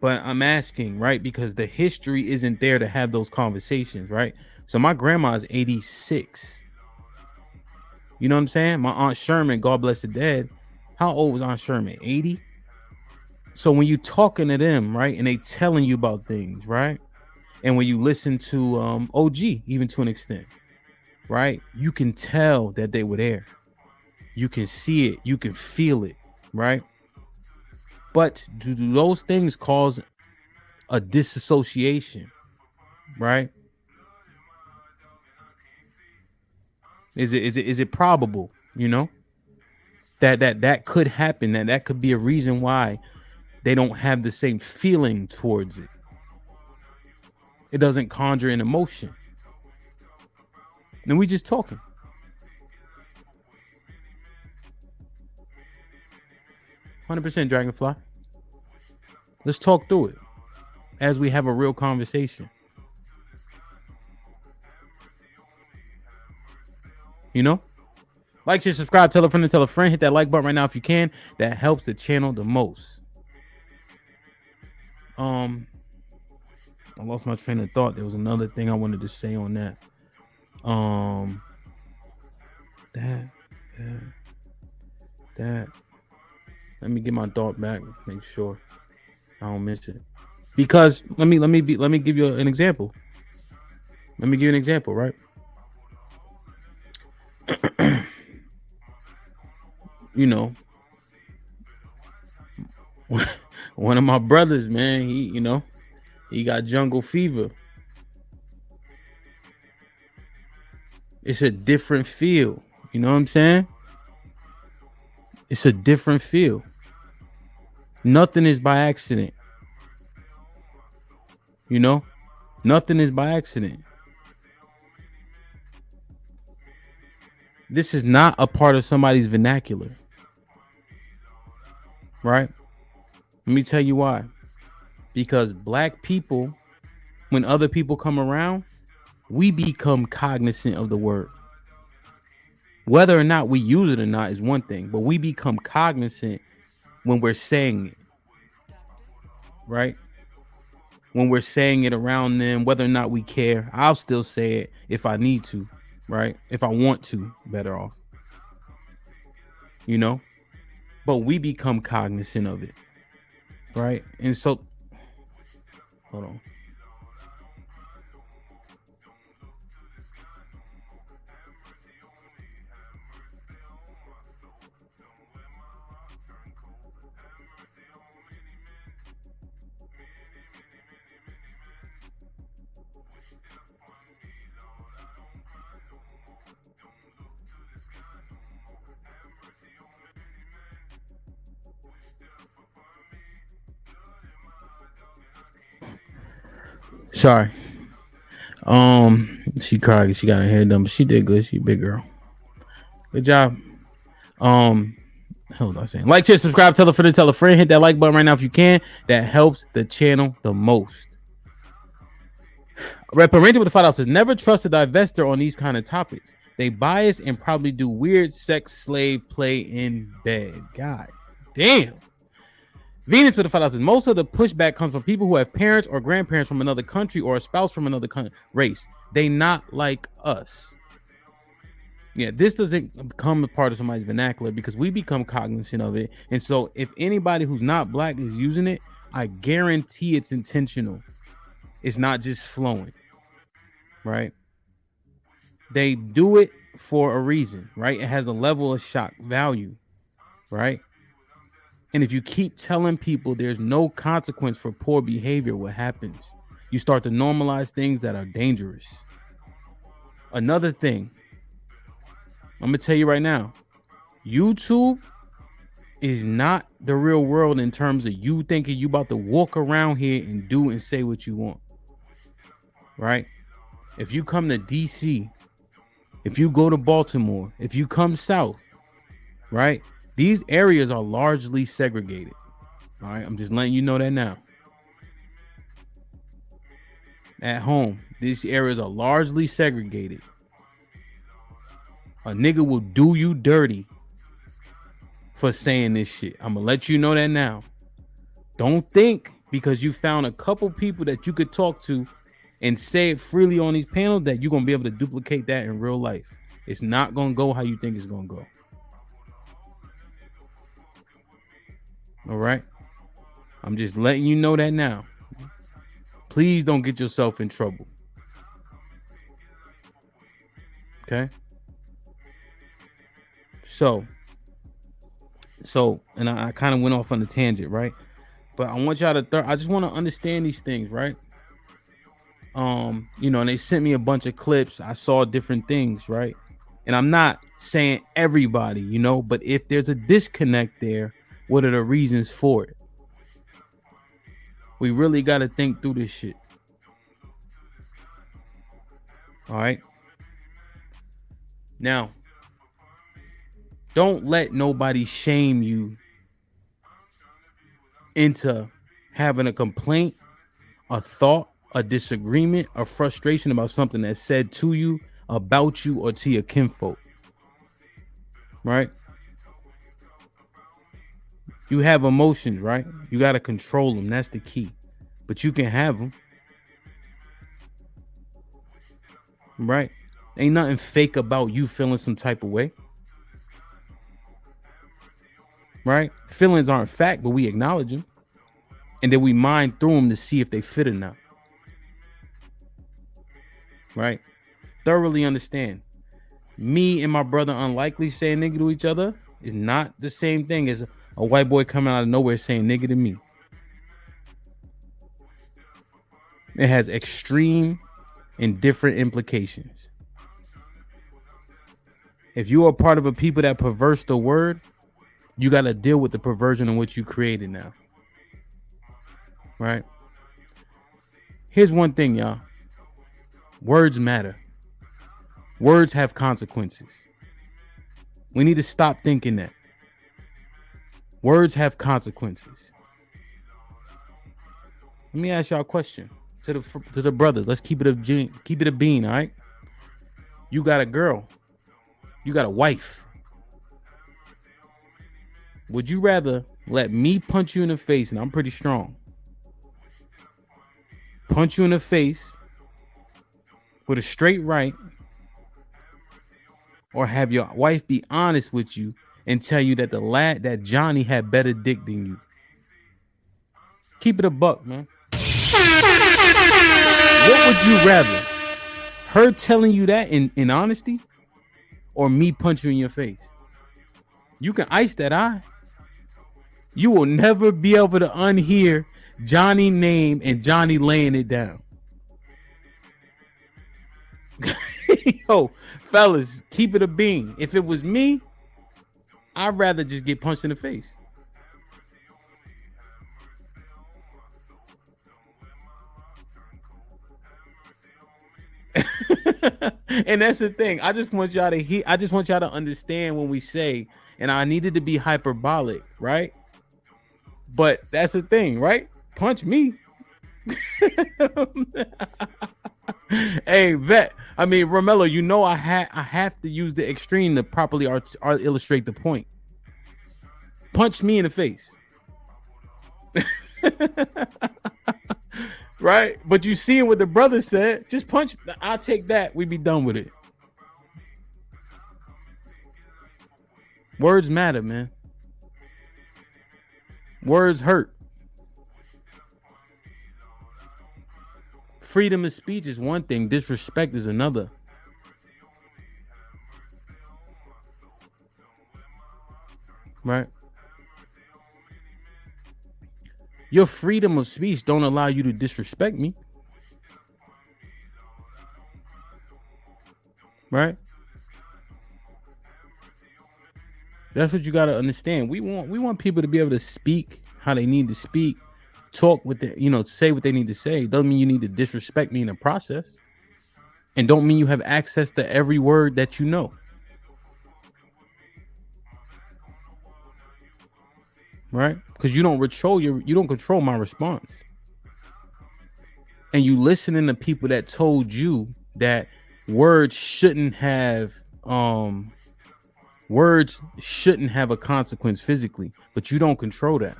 But I'm asking, right, because the history isn't there to have those conversations, right? So my grandma's 86. You know what I'm saying? My Aunt Sherman, God bless the dead. How old was Aunt Sherman? 80. So when you talking to them, right, and they telling you about things, right, and when you listen to OG, even to an extent, right, you can tell that they were there. You can see it, you can feel it, right? But do those things cause a disassociation, right? Is it probable, that could happen, that could be a reason why they don't have the same feeling towards it? It doesn't conjure an emotion. And we just talking. %, Dragonfly. Let's talk through it as we have a real conversation. Like, share, subscribe, tell a friend, and tell a friend. Hit that like button right now if you can. That helps the channel the most. I lost my train of thought. There was another thing I wanted to say on that. That. Let me get my thought back. Make sure I don't miss it. Because let me give you an example. Let me give you an example, right? One of my brothers, man, he got jungle fever. It's a different feel. You know what I'm saying? It's a different feel. Nothing is by accident. Nothing is by accident. This is not a part of somebody's vernacular. Right? Let me tell you why. Because black people, when other people come around, we become cognizant of the word. Whether or not we use it or not is one thing, but we become cognizant when we're saying it. Right? When we're saying it around them, whether or not we care, I'll still say it if I need to, right? If I want to, better off. But we become cognizant of it, right? And so, hold on. Sorry. She cried. She got her hair done, but she did good. She a big girl. Good job. Hold on, saying like, share, subscribe, tell a friend, hit that like button right now if you can. That helps the channel the most. Rep Ranger with the $5 says, never trust a divester on these kind of topics. They bias and probably do weird sex slave play in bed. God damn. Venus with the $5 says, most of the pushback comes from people who have parents or grandparents from another country or a spouse from another race. They not like us. Yeah, this doesn't become a part of somebody's vernacular because we become cognizant of it. And so if anybody who's not black is using it, I guarantee it's intentional. It's not just flowing, right? They do it for a reason, right? It has a level of shock value, right? And if you keep telling people there's no consequence for poor behavior, what happens? You start to normalize things that are dangerous. Another thing, I'm going to tell you right now, YouTube is not the real world in terms of you thinking you about to walk around here and do and say what you want. Right? If you come to DC, if you go to Baltimore, if you come south, right? These areas are largely segregated. All right, I'm just letting you know that now. At home, these areas are largely segregated. A nigga will do you dirty for saying this shit. I'm gonna let you know that now. Don't think because you found a couple people that you could talk to and say it freely on these panels that you're gonna be able to duplicate that in real life. It's not gonna go how you think it's gonna go. All right. I'm just letting you know that now. Please don't get yourself in trouble. Okay. So, and I kind of went off on a tangent, right? But I want y'all to, I just want to understand these things, right? You know, and they sent me a bunch of clips. I saw different things, right? And I'm not saying everybody, you know, but if there's a disconnect there, what are the reasons for it? We really got to think through this shit. All right. Now, don't let nobody shame you into having a complaint, a thought, a disagreement, a frustration about something that's said to you, about you, or to your kinfolk. Right? You have emotions, right? You got to control them. That's the key. But you can have them. Right? Ain't nothing fake about you feeling some type of way. Right? Feelings aren't fact, but we acknowledge them. And then we mind through them to see if they fit or not. Right? Thoroughly understand. Me and my brother unlikely saying nigga to each other is not the same thing as a white boy coming out of nowhere saying nigga to me. It has extreme and different implications. If you are part of a people that perverse the word, you got to deal with the perversion in which you created now. Right? Here's one thing, y'all. Words matter. Words have consequences. We need to stop thinking that. Words have consequences. Let me ask y'all a question to the brothers. Let's keep it a bean, all right? You got a girl. You got a wife. Would you rather let me punch you in the face, and I'm pretty strong, punch you in the face with a straight right, or have your wife be honest with you and tell you that that Johnny had better dick than you? Keep it a buck, man. What would you rather? Her telling you that in honesty, or me punching you in your face? You can ice that eye. You will never be able to unhear Johnny's name and Johnny laying it down. Yo, fellas, keep it a bean. If it was me, I'd rather just get punched in the face. And that's the thing. I just want y'all to hear. I just want y'all to understand when we say, and I needed to be hyperbolic, right? But that's the thing, right? Punch me. Hey, vet. I mean, Romello, you know I have to use the extreme to properly illustrate the point. Punch me in the face. Right? But you see what the brother said. Just punch. I'll take that. We be done with it. Words matter, man. Words hurt. Freedom of speech is one thing. Disrespect is another. Right? Your freedom of speech don't allow you to disrespect me. Right? That's what you got to understand. We want people to be able to speak how they need to speak, talk with the, say what they need to say. Doesn't mean you need to disrespect me in the process, and don't mean you have access to every word that you know. Right? Because you don't control my response. And you listening to people that told you that words shouldn't have a consequence physically, but you don't control that.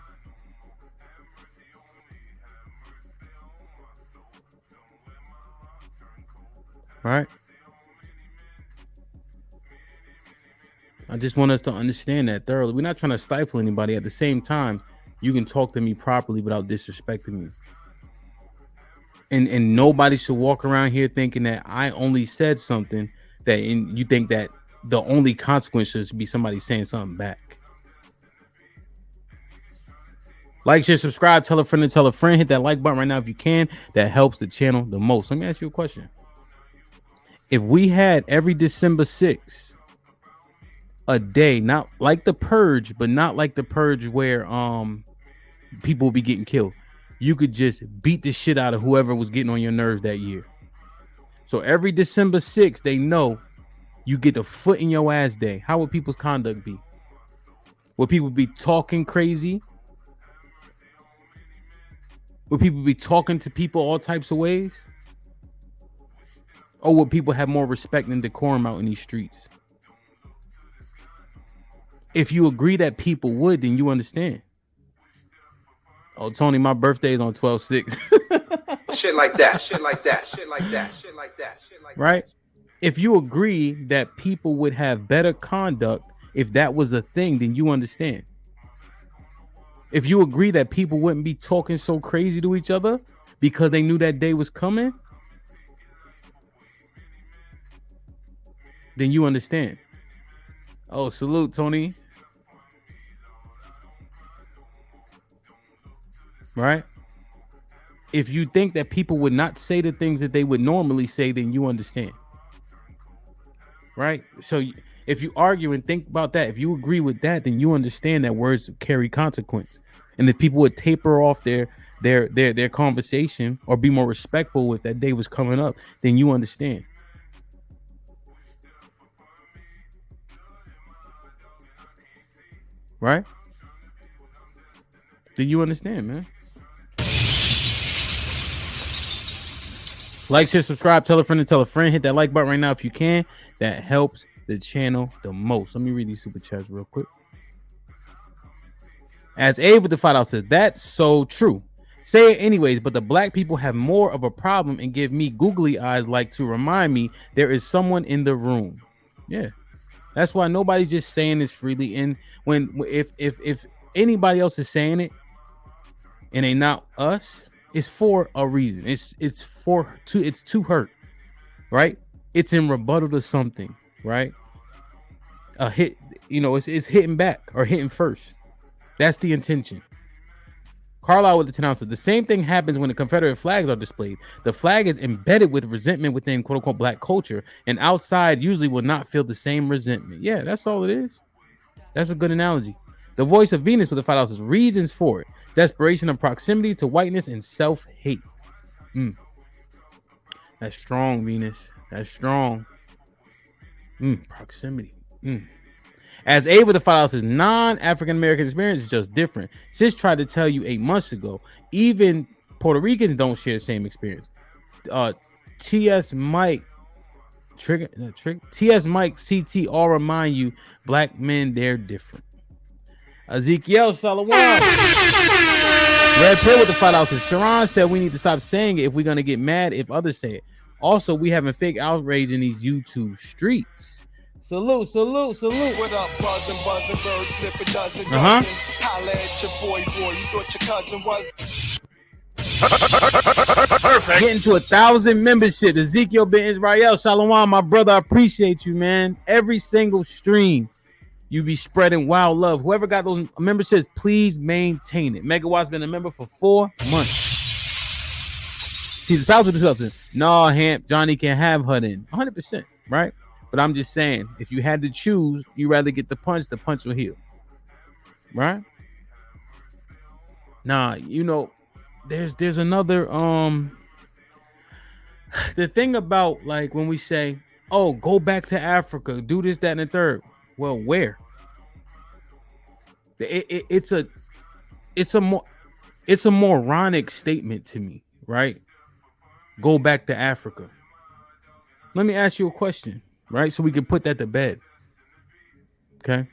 Right? I just want us to understand that thoroughly. We're not trying to stifle anybody. At the same time, you can talk to me properly without disrespecting me. And nobody should walk around here thinking that I only said something and you think that the only consequence should be somebody saying something back. Like, share, subscribe, tell a friend and tell a friend. Hit that like button right now if you can. That helps the channel the most. Let me ask you a question. If we had every December 6th a day, not like the purge, but not like the purge where people will be getting killed, you could just beat the shit out of whoever was getting on your nerves that year. So every December 6th, they know you get the foot in your ass day. How would people's conduct be? Would people be talking crazy? Would people be talking to people all types of ways? Or would people have more respect and decorum out in these streets? If you agree that people would, then you understand. Oh, Tony, my birthday is on 12/6. Shit like that. Shit like that. Shit like that. Shit like that. Shit like that. Right? If you agree that people would have better conduct if that was a thing, then you understand. If you agree that people wouldn't be talking so crazy to each other because they knew that day was coming, then you understand. Oh, salute, Tony. Right? If you think that people would not say the things that they would normally say, then you understand. Right? So if you argue and think about that, if you agree with that, then you understand that words carry consequence. And if people would taper off their conversation or be more respectful if that day was coming up, then you understand. Right? Then you understand, man. Like, share, subscribe, tell a friend and tell a friend. Hit that like button right now if you can. That helps the channel the most. Let me read these super chats real quick. As Abe with the $5 says, that's so true. Say it anyways, but the black people have more of a problem and give me googly eyes like to remind me there is someone in the room. Yeah. That's why nobody's just saying this freely. And if anybody else is saying it and they not us, it's for a reason. It's to hurt, right? It's in rebuttal to something, right? A hit, it's hitting back or hitting first. That's the intention. Carlisle with the 10 ounces. The same thing happens when the Confederate flags are displayed. The flag is embedded with resentment within quote unquote black culture, and outside usually will not feel the same resentment. Yeah, that's all it is. That's a good analogy. The voice of Venus with the $5 says reasons for it: desperation of proximity to whiteness and self-hate. That's strong, Venus. That's strong. Proximity. As Abe with the $5 says, non-African American experience is just different. Sis tried to tell you 8 months ago, even Puerto Ricans don't share the same experience. TS Mike CT all remind you, black men, they're different. Ezekiel Shalom. Red Pill with the $5 says, Sharon said we need to stop saying it if we're gonna get mad if others say it. Also, we having fake outrage in these YouTube streets. Salute. What up, buzzing, bird, flip a dozen. Holla at your boy, you thought your cousin was. Perfect. Getting to 1,000 membership. Ezekiel Ben Israel, Shalom, my brother. I appreciate you, man. Every single stream, you be spreading wild love. Whoever got those memberships, please maintain it. Megawatt's been a member for 4 months. She's a thousand. No, Hamp, Johnny can have her then. 100%, right? But I'm just saying, if you had to choose, you rather get the punch will heal. Right? Nah, there's another the thing about like when we say, oh, go back to Africa, do this, that, and the third. Well, where? It's a moronic statement to me, right? Go back to Africa. Let me ask you a question, right? So we can put that to bed. Okay.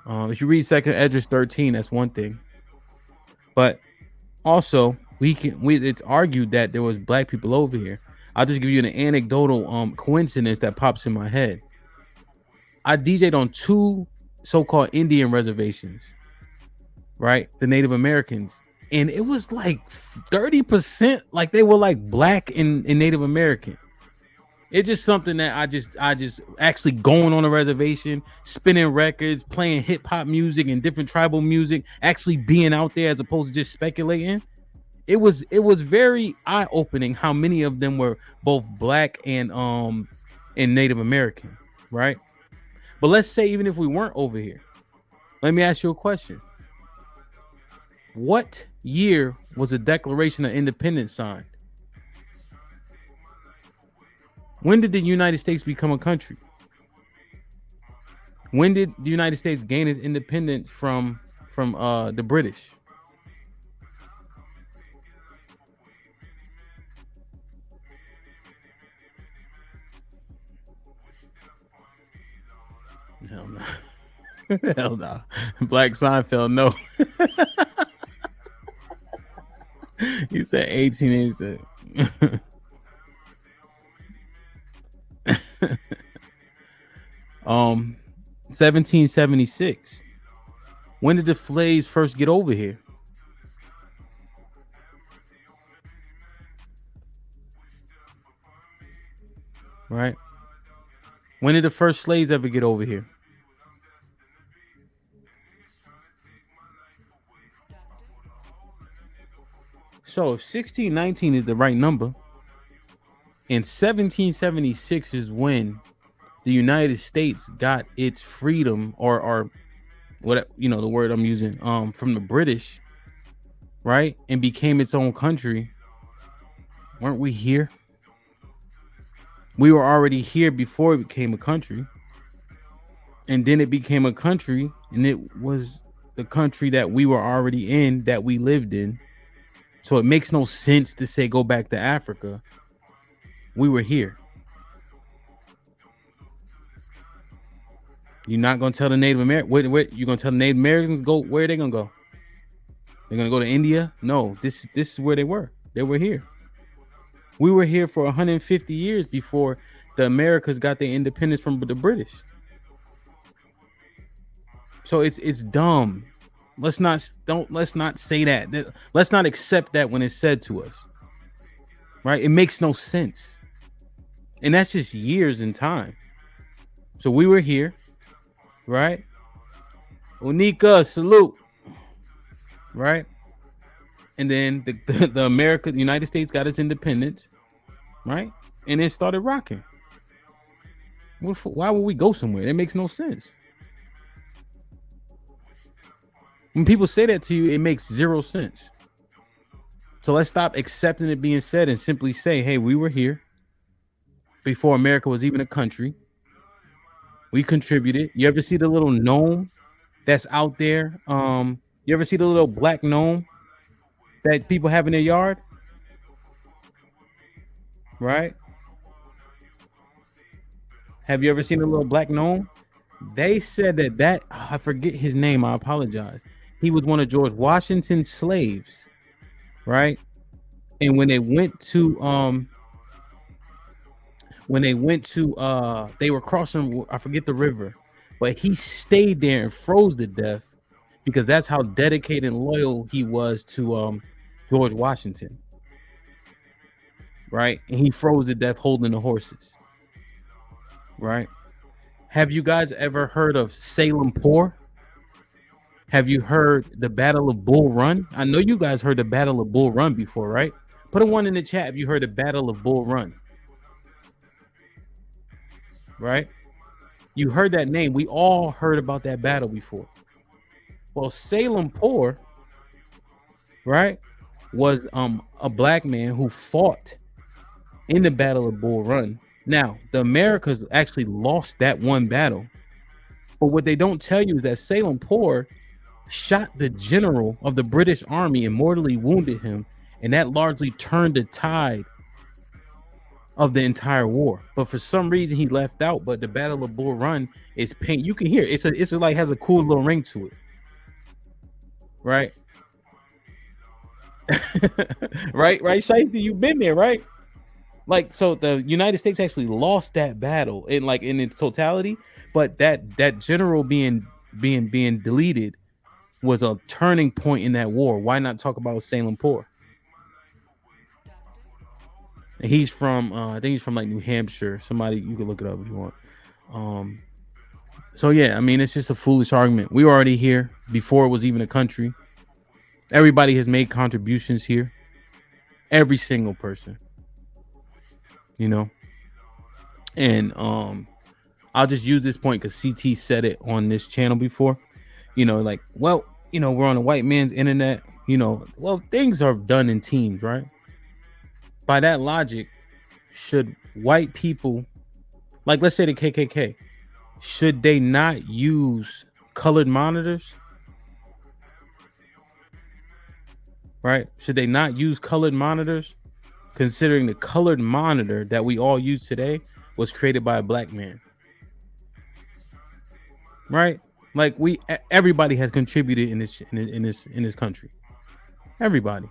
If you read 2nd Esdras 13, that's one thing. But also, it's argued that there was black people over here. I'll just give you an anecdotal coincidence that pops in my head. I DJ'd on 2 so-called Indian reservations, right? The Native Americans. And it was like 30%, like they were like black and Native American. It's just something that I just actually going on a reservation, spinning records, playing hip hop music and different tribal music, actually being out there as opposed to just speculating. It was very eye-opening how many of them were both black and Native American, right? But let's say even if we weren't over here, let me ask you a question. What year was the Declaration of Independence signed? When did the United States become a country? When did the United States gain its independence from the British? Hell no. Hell no. Black Seinfeld, no. He said 1886. 1776. When did the slaves first get over here? Right? When did the first slaves ever get over here? So if 1619 is the right number, and 1776 is when the United States got its freedom, or what, the word I'm using, from the British, right? And became its own country. Weren't we here? We were already here before it became a country. And then it became a country, and it was the country that we were already in, that we lived in. So it makes no sense to say go back to Africa. We were here. You're not gonna tell the Native Americans. Wait, you're gonna tell the Native Americans go where are they gonna go? They're gonna go to India? No, this is where they were. They were here. We were here for 150 years before the Americas got their independence from the British. So it's dumb. Let's not say that. Let's not accept that when it's said to us. Right? It makes no sense. And that's just years in time. So we were here, right? Unica, salute. Right? And then the United States got its independence, right? And it started rocking. Why would we go somewhere? That makes no sense. When people say that to you, it makes zero sense. So let's stop accepting it being said and simply say, hey, we were here before America was even a country. We contributed. You ever see the little gnome that's out there? You ever see the little black gnome that people have in their yard? Right? Have you ever seen a little black gnome? They said that I forget his name. I apologize. He was one of George Washington's slaves, right? And when they went to they were crossing, I forget the river, but he stayed there and froze to death because that's how dedicated and loyal he was to George Washington, right? And he froze to death holding the horses, right? Have you guys ever heard of Salem Poor? Have you heard the Battle of Bull Run? I know you guys heard the Battle of Bull Run before, right? Put a one in the chat if you heard the Battle of Bull Run. right? You heard that name. We all heard about that battle before. Well, Salem Poor, right, was a black man who fought in the Battle of Bull Run. Now, the Americas actually lost that one battle. But what they don't tell you is that Salem Poor shot the general of the British Army and mortally wounded him, and that largely turned the tide of the entire war. But for some reason he left out. But the Battle of Bull Run is paint. You can hear it. It's like has a cool little ring to it, right? right, Shiesty, you've been there, right? Like, so the United States actually lost that battle in its totality, but that general being deleted was a turning point in that war. Why not talk about Salem Poor? And he's from I think he's from like New Hampshire. Somebody, you can look it up if you want. So yeah, I mean, it's just a foolish argument. We were already here before it was even a country. Everybody has made contributions here. Every single person. You know. And I'll just use this point because CT said it on this channel before. You know, like, well, you know, we're on a white man's internet. You know, well, things are done in teams, right? By that logic, should white people, like let's say the KKK, should they not use colored monitors? Right? Should they not use colored monitors? Considering the colored monitor that we all use today was created by a black man. Right? Like everybody has contributed in this country. Everybody.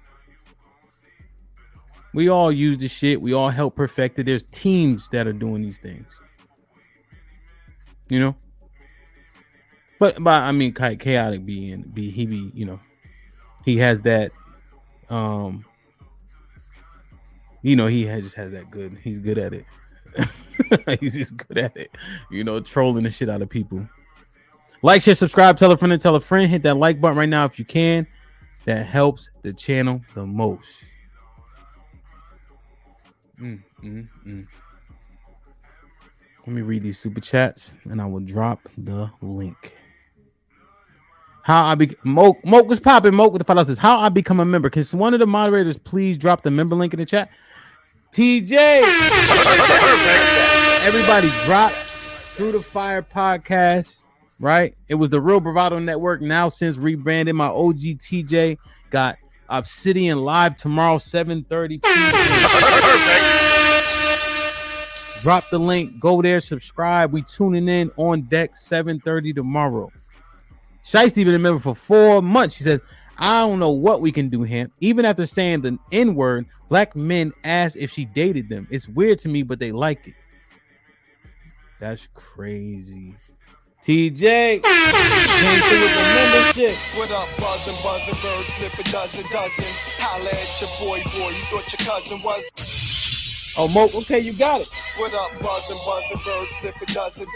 We all use this shit. We all help perfect it. There's teams that are doing these things. You know? But I mean, chaotic he you know, he has that you know, just has that good. He's good at it. He's just good at it. You know, trolling the shit out of people. Like, share, subscribe, tell a friend and tell a friend. Hit that like button right now if you can. That helps the channel the most. Let me read these super chats and I will drop the link. How I be Moke was popping. Moke with the $5 how I become a member. Can one of the moderators please drop the member link in the chat? TJ, everybody drop Through the Fire podcast. Right, it was the Real Bravado Network. Now since rebranded, my OG TJ got Obsidian live tomorrow 7:30 p.m. Drop the link, go there, subscribe. We tuning in on deck 7:30 tomorrow. Shiesty been a member for 4 months. She said, I don't know what we can do, Hamp. Even after saying the N-word, black men ask if she dated them. It's weird to me, but they like it. That's crazy. TJ, came through with the membership. What up, buzzin', bird, flip a dozen. Holla at your boy, you thought your cousin was. Oh, Mo, okay, you got it. What up, buzzin', bird, flip a dozen.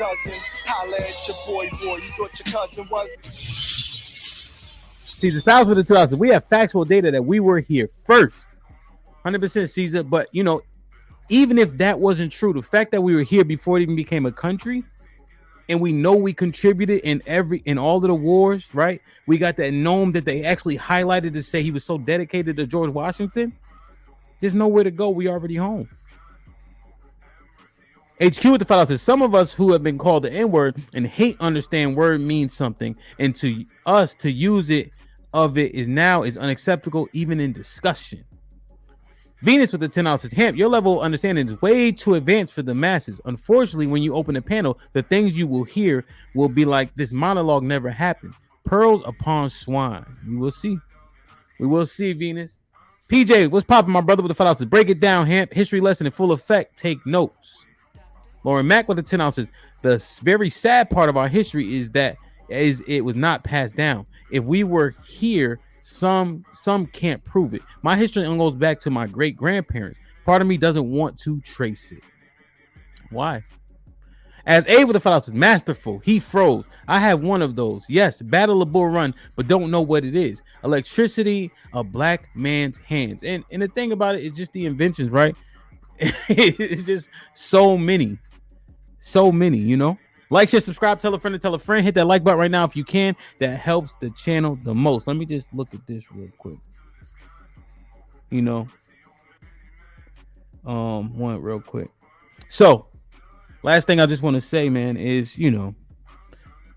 Holla at your boy, you thought your cousin was. See, the South with the 2000. We have factual data that we were here first. 100% Caesar, but you know, even if that wasn't true, the fact that we were here before it even became a country. And we know we contributed in all of the wars, right? We got that gnome that they actually highlighted to say he was so dedicated to George Washington. There's nowhere to go. We already home. HQ with the $5 says some of us who have been called the N-word and hate understand word means something, and to us to use it is unacceptable even in discussion. Venus with the $10 says, Hamp, your level of understanding is way too advanced for the masses. Unfortunately, when you open a panel, the things you will hear will be like this monologue never happened. Pearls upon swine. You will see. We will see, Venus. PJ, what's popping, my brother with the $5 says, break it down, Hamp. History lesson in full effect. Take notes. Lauren Mack with the $10 says, the very sad part of our history is that it was not passed down. If we were here, some can't prove it. My history goes back to my great grandparents. Part of me doesn't want to trace it. Why? As A with the $5 says, masterful. He froze. I have one of those. Yes, Battle of Bull Run, but don't know what it is. Electricity, a black man's hands. And the thing about it is just the inventions, right? It's just so many. So many, you know. Like, share, subscribe, tell a friend to tell a friend. Hit that like button right now if you can. That helps the channel the most. Let me just look at this real quick. You know, one real quick. So, last thing I just want to say, man, is, you know,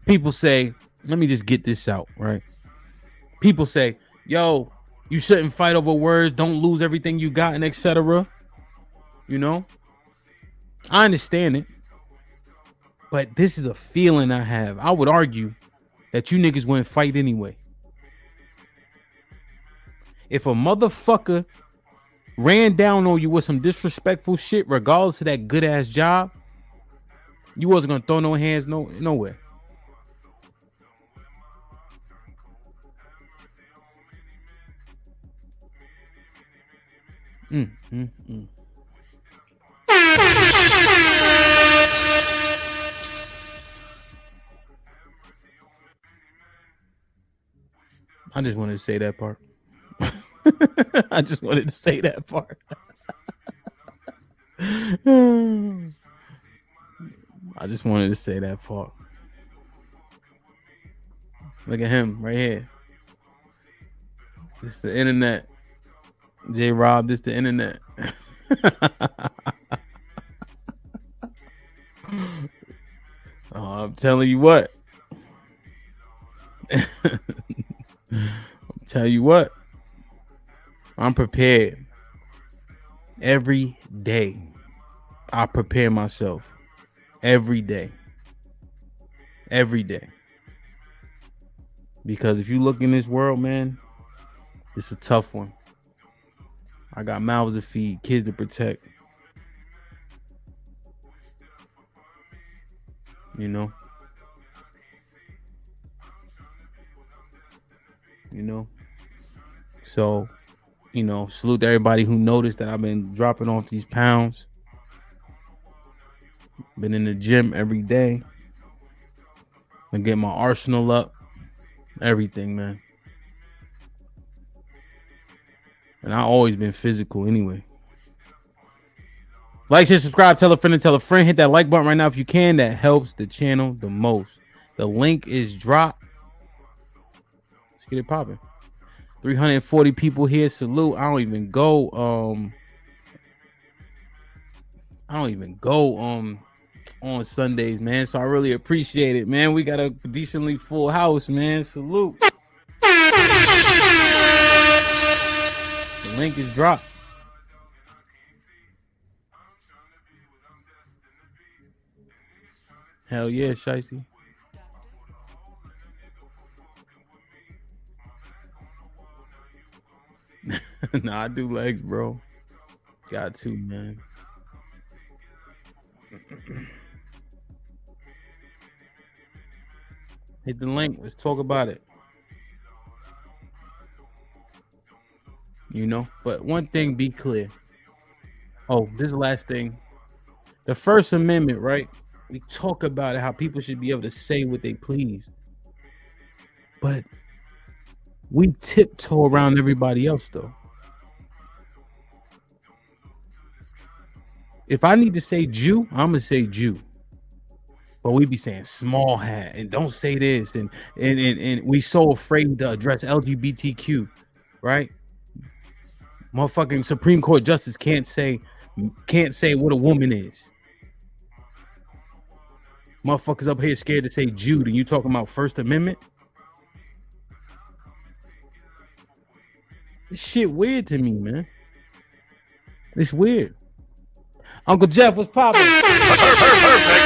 people say, let me just get this out, right? People say, yo, you shouldn't fight over words. Don't lose everything you got, and etc. You know, I understand it. But this is a feeling I have. I would argue that you niggas wouldn't fight anyway. If a motherfucker ran down on you with some disrespectful shit, regardless of that good ass job, you wasn't gonna throw no hands nowhere. I just wanted to say that part. I just wanted to say that part. I just wanted to say that part. Look at him right here. It's the internet. J Rob, this the internet. I'm telling you what. I'm prepared. Every day I prepare myself. Every day. Because if you look in this world, man, it's a tough one. I got mouths to feed, kids to protect. You know? So, salute to everybody who noticed that I've been dropping off these pounds. Been in the gym every day. Been getting my arsenal up. Everything, man. And I always been physical anyway. Like, share, subscribe, tell a friend to tell a friend. Hit that like button right now if you can. That helps the channel the most. The link is dropped. Let's get it popping. 340 people here. Salute. I don't even go on Sundays, man. So I really appreciate it, man. We got a decently full house, man. Salute. The link is dropped. Hell yeah, Shicey. Nah, I do legs, bro. Got to, man. Hit the link. Let's talk about it. But one thing, be clear. Oh, this is the last thing. The First Amendment, right? We talk about it, how people should be able to say what they please. But we tiptoe around everybody else, though. If I need to say Jew, I'm gonna say Jew. But we be saying small hat and don't say this, and we so afraid to address LGBTQ, right? Motherfucking Supreme Court justice can't say what a woman is. Motherfuckers up here scared to say Jude, and you talking about First Amendment? This shit weird to me, man. It's weird. Uncle Jeff, what's poppin'? Perfect.